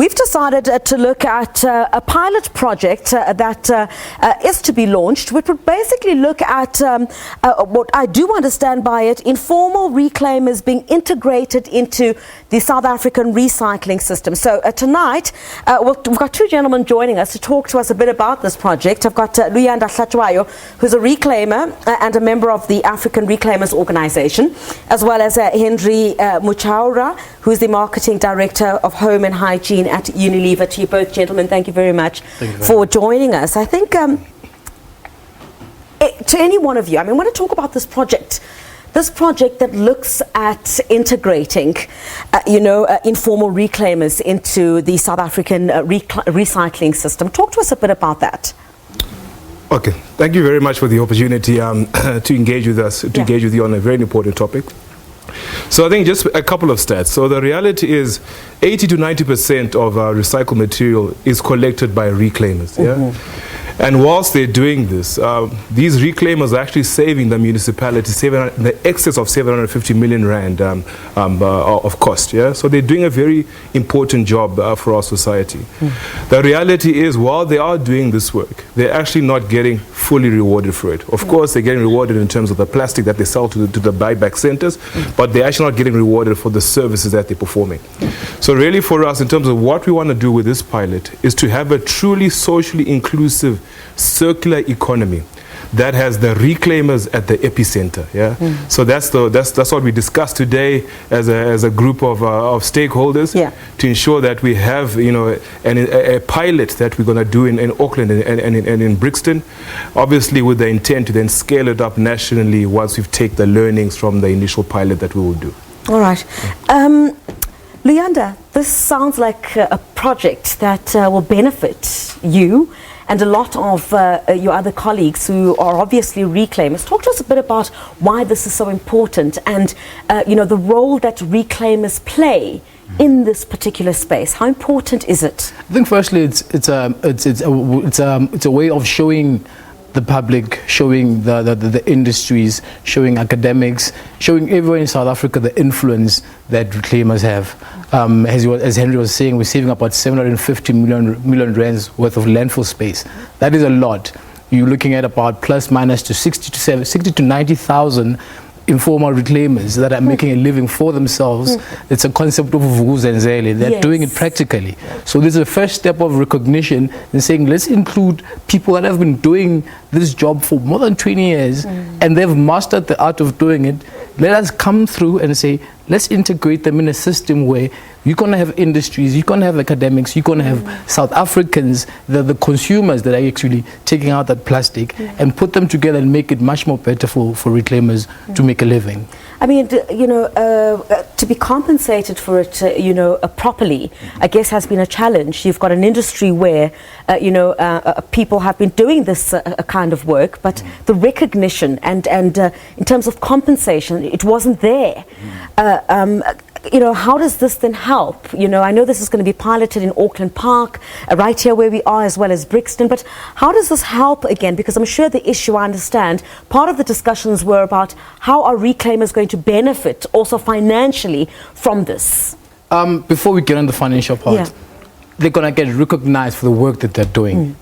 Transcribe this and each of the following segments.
We've decided to look at a pilot project that is to be launched, which would basically look at what I do understand by it, informal reclaimers being integrated into the South African recycling system. So tonight, we've got two gentlemen joining us to talk to us a bit about this project. I've got Luyanda Hlatshwayo, who's a reclaimer and a member of the African Reclaimers Organization, as well as Henry Muchauraya, who's the Marketing Director of Home and Hygiene at Unilever. To you both, gentlemen, thank you very much for joining us. I think to any one of you, I want to talk about this project that looks at integrating, informal reclaimers into the South African recycling system. Talk to us a bit about that. Okay, thank you very much for the opportunity to engage with us, engage with you on a very important topic. So I think just a couple of stats. So the reality is 80 to 90% of our recycled material is collected by reclaimers. And whilst they're doing this, these reclaimers are actually saving the municipality in the excess of 750 million rand of cost. So they're doing a very important job for our society. The reality is, while they are doing this work, they're actually not getting fully rewarded for it. Of course, they're getting rewarded in terms of the plastic that they sell to the buyback centers, but they're actually not getting rewarded for the services that they're performing. So really for us, in terms of what we want to do with this pilot, is to have a truly socially inclusive circular economy that has the reclaimers at the epicenter. So that's what we discussed today as a group of stakeholders, to ensure that we have a pilot that we're going to do in Auckland and in Brixton, obviously with the intent to then scale it up nationally once we've taken the learnings from the initial pilot that we will do. All right. Luyanda, this sounds like a project that will benefit you and a lot of your other colleagues who are obviously reclaimers. Talk to us a bit about why this is so important and the role that reclaimers play in this particular space. How important is it? I think firstly it's a way of showing the public, showing the industries, showing academics, showing everyone in South Africa the influence that reclaimers have. As Henry was saying, we're saving about 750 million rands worth of landfill space. That is a lot. You're looking at about plus minus to 60 to 90,000 informal reclaimers that are making a living for themselves. It's a concept of vuvuzenzele. They're doing it practically. So this is a first step of recognition and saying, let's include people that have been doing this job for more than 20 years and they've mastered the art of doing it. Let us come through and say, let's integrate them in a system where you're going to have industries, you're going to have academics, you're going to have South Africans, the consumers that are actually taking out that plastic and put them together and make it much more better for reclaimers to make a living. To be compensated for it, properly, I guess has been a challenge. You've got an industry where, people have been doing this kind of work, but the recognition and in terms of compensation, it wasn't there. How does this then help? I know this is going to be piloted in Auckland Park, right here where we are, as well as Brixton, but how does this help again? Because I'm sure the issue, I understand, part of the discussions were about how are reclaimers going to benefit also financially from this? Before we get on the financial part, they're going to get recognized for the work that they're doing.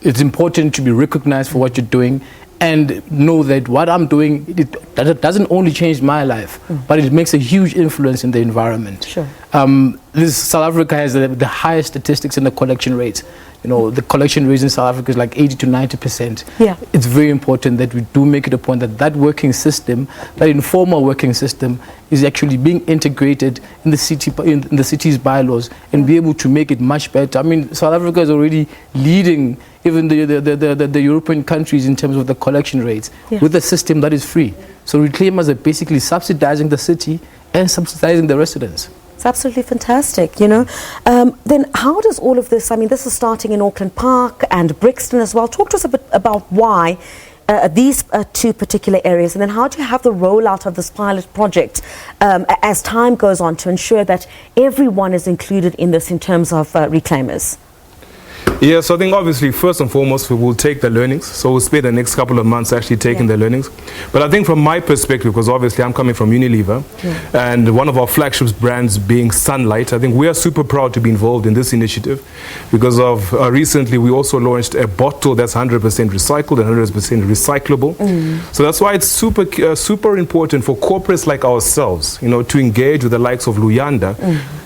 It's important to be recognized for what you're doing and know that what I'm doing, it doesn't only change my life, but it makes a huge influence in the environment. South Africa has the highest statistics in the collection rates. The collection rates in South Africa is like 80 to 90%. It's very important that we do make it a point that working system, that informal working system, is actually being integrated in the city's bylaws and be able to make it much better. South Africa is already leading even the European countries in terms of the collection rates with a system that is free. So reclaimers are basically subsidizing the city and subsidizing the residents. It's absolutely fantastic, Then how does all of this, this is starting in Auckland Park and Brixton as well. Talk to us a bit about why these two particular areas, and then how do you have the rollout of this pilot project as time goes on to ensure that everyone is included in this in terms of reclaimers? Yeah, so I think obviously first and foremost we will take the learnings. So we'll spend the next couple of months actually taking the learnings. But I think from my perspective, because obviously I'm coming from Unilever, and one of our flagship brands being Sunlight, I think we are super proud to be involved in this initiative because of recently we also launched a bottle that's 100% recycled and 100% recyclable. So that's why it's super important for corporates like ourselves, to engage with the likes of Luyanda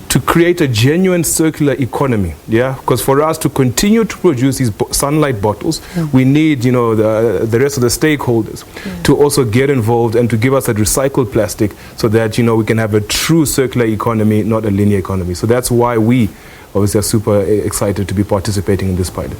to create a genuine circular economy, because for us to continue to produce these Sunlight bottles, we need, the rest of the stakeholders to also get involved and to give us that recycled plastic so that, we can have a true circular economy, not a linear economy. So that's why we obviously are super excited to be participating in this pilot.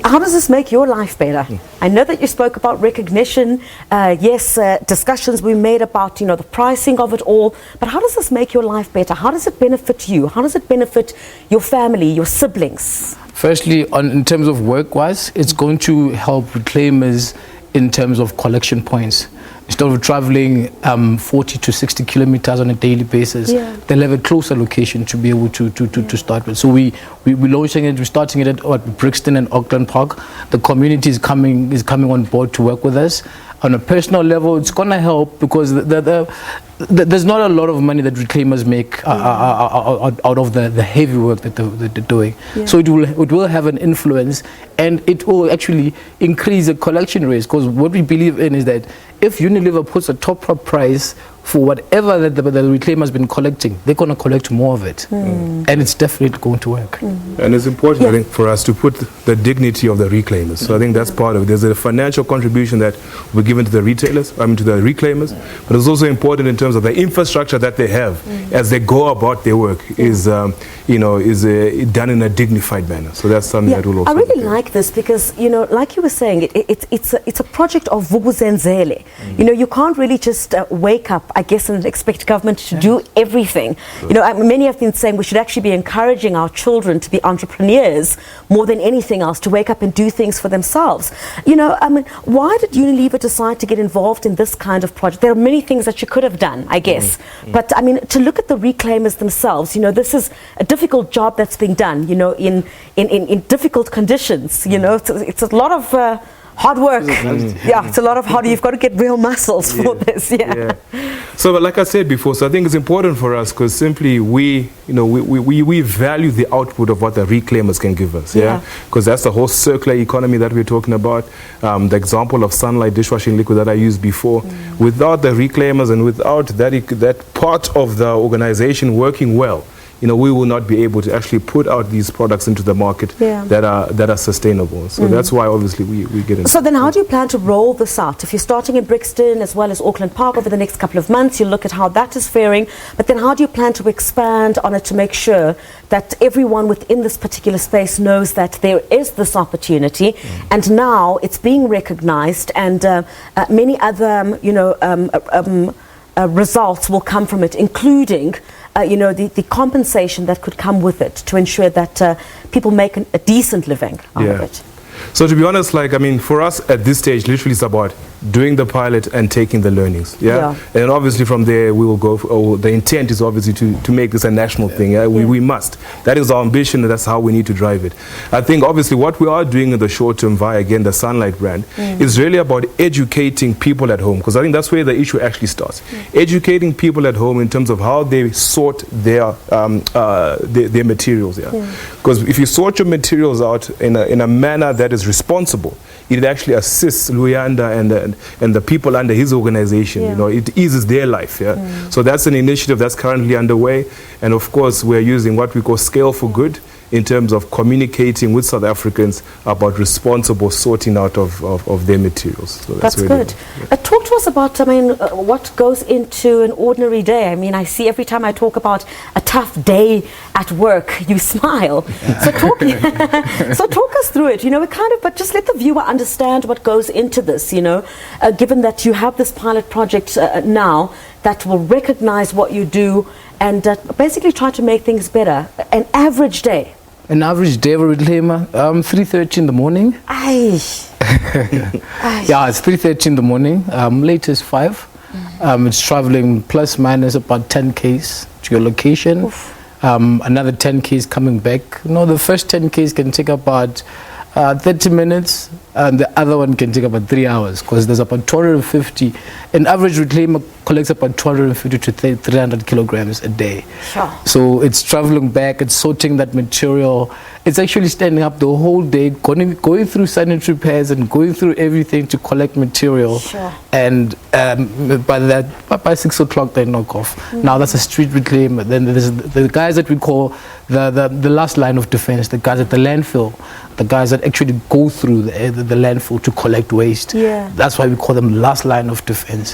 How does this make your life better? I know that you spoke about recognition, discussions we made about, the pricing of it all, but how does this make your life better? How does it benefit you? How does it benefit your family, your siblings? Firstly, in terms of work-wise, it's going to help reclaimers in terms of collection points. Instead of traveling 40 to 60 kilometers on a daily basis, they'll have a closer location to be able to start with. So we're launching it, we're starting it at Brixton and Auckland Park. The community is coming on board to work with us. On a personal level, it's going to help because there's not a lot of money that reclaimers make out of the heavy work that they're doing. So it will have an influence, and it will actually increase the collection rates, because what we believe in is that if Unilever puts a top price for whatever the reclaimer has been collecting, they're going to collect more of it, and it's definitely going to work. And it's important, I think, for us to put the dignity of the reclaimers. So I think that's part of it. There's a financial contribution that we're given to the retailers, to the reclaimers, but it's also important in terms of the infrastructure that they have as they go about their work is done in a dignified manner. So that's something that will also. I really like this because, like you were saying, it's a project of vuvuzenzele. You can't really just wake up, I guess, and expect government to do everything. Many have been saying we should actually be encouraging our children to be entrepreneurs more than anything else, to wake up and do things for themselves. Why did Unilever decide to get involved in this kind of project? There are many things that you could have done, I guess. But, to look at the reclaimers themselves, this is a difficult job that's being done, in difficult conditions. It's a lot of hard work. It's a lot of hard. You've got to get real muscles for this. So, but like I said before, so I think it's important for us because simply we value the output of what the reclaimers can give us. Because that's the whole circular economy that we're talking about. The example of Sunlight dishwashing liquid that I used before. Without the reclaimers and without that part of the organization working well, we will not be able to actually put out these products into the market that are sustainable. So that's why obviously we get into. So then how do you plan to roll this out? If you're starting in Brixton as well as Auckland Park over the next couple of months, you'll look at how that is faring. But then how do you plan to expand on it to make sure that everyone within this particular space knows that there is this opportunity and now it's being recognized and many other, results will come from it, including the compensation that could come with it to ensure that people make a decent living out of it. So to be honest, for us at this stage, literally it's about doing the pilot and taking the learnings. And obviously from there we will go. The intent is obviously to make this a national thing. We must. That is our ambition, and that's how we need to drive it. I think obviously what we are doing in the short term via again the Sunlight brand is really about educating people at home, because I think that's where the issue actually starts. Educating people at home in terms of how they sort their materials. Because if you sort your materials out in a manner that is responsible, it actually assists Luyanda and the people under his organization. It eases their life. So that's an initiative that's currently underway, and of course we're using what we call Scale for Good in terms of communicating with South Africans about responsible sorting out of their materials. So that's really good. Talk to us about, what goes into an ordinary day. I see every time I talk about a tough day at work, you smile. So talk us through it, but just let the viewer understand what goes into this, given that you have this pilot project now that will recognize what you do and basically try to make things better. An average day. An average day of a reclaimer, 3:30 in the morning. It's 3:30 in the morning. Latest 5. It's traveling plus minus about 10 k's to your location. Another 10 Ks coming back. The first 10 Ks can take about 30 minutes, and the other one can take about 3 hours, because there's about 250. An average reclaimer collects about 250 to 300 kilograms a day. Sure. So it's traveling back, it's sorting that material. It's actually standing up the whole day, going through sanitary pads and going through everything to collect material. Sure. And by 6 o'clock they knock off. Now that's a street reclaimer. Then there's the guys that we call the last line of defense, the guys at the landfill, the guys that actually go through the landfill to collect waste. Yeah. That's why we call them last line of defense.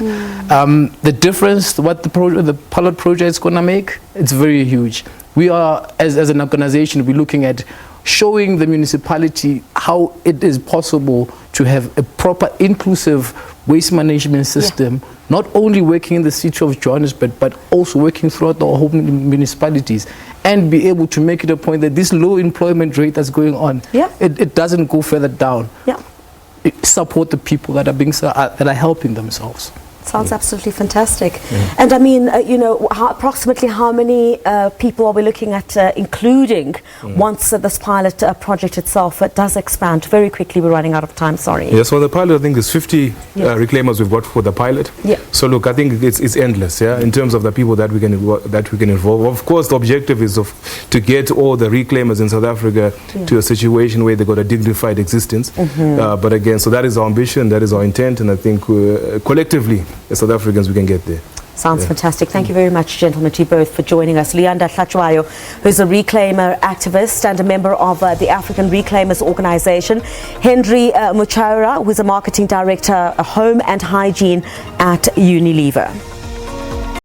The difference, what the pilot project is going to make, it's very huge. We are, as an organization, we're looking at showing the municipality how it is possible to have a proper inclusive waste management system, not only working in the city of Johannesburg, but also working throughout the whole municipalities, and be able to make it a point that this low employment rate that's going on, it doesn't go further down. Support the people that are helping themselves. Sounds absolutely fantastic. And I mean, approximately how many people are we looking at including once this pilot project itself does expand? Very quickly, we're running out of time, sorry. Yes, so the pilot, I think there's 50 reclaimers we've got for the pilot. So look, I think it's endless, in terms of the people that we can involve. Of course, the objective is to get all the reclaimers in South Africa to a situation where they've got a dignified existence. But again, so that is our ambition, that is our intent, and I think collectively, as South Africans, we can get there. Sounds fantastic. Thank you very much, gentlemen, to you both for joining us. Luyanda Hlatshwayo, who's a reclaimer activist and a member of the African Reclaimers Organization. Henry Muchauraya, who's a marketing director, home and hygiene at Unilever.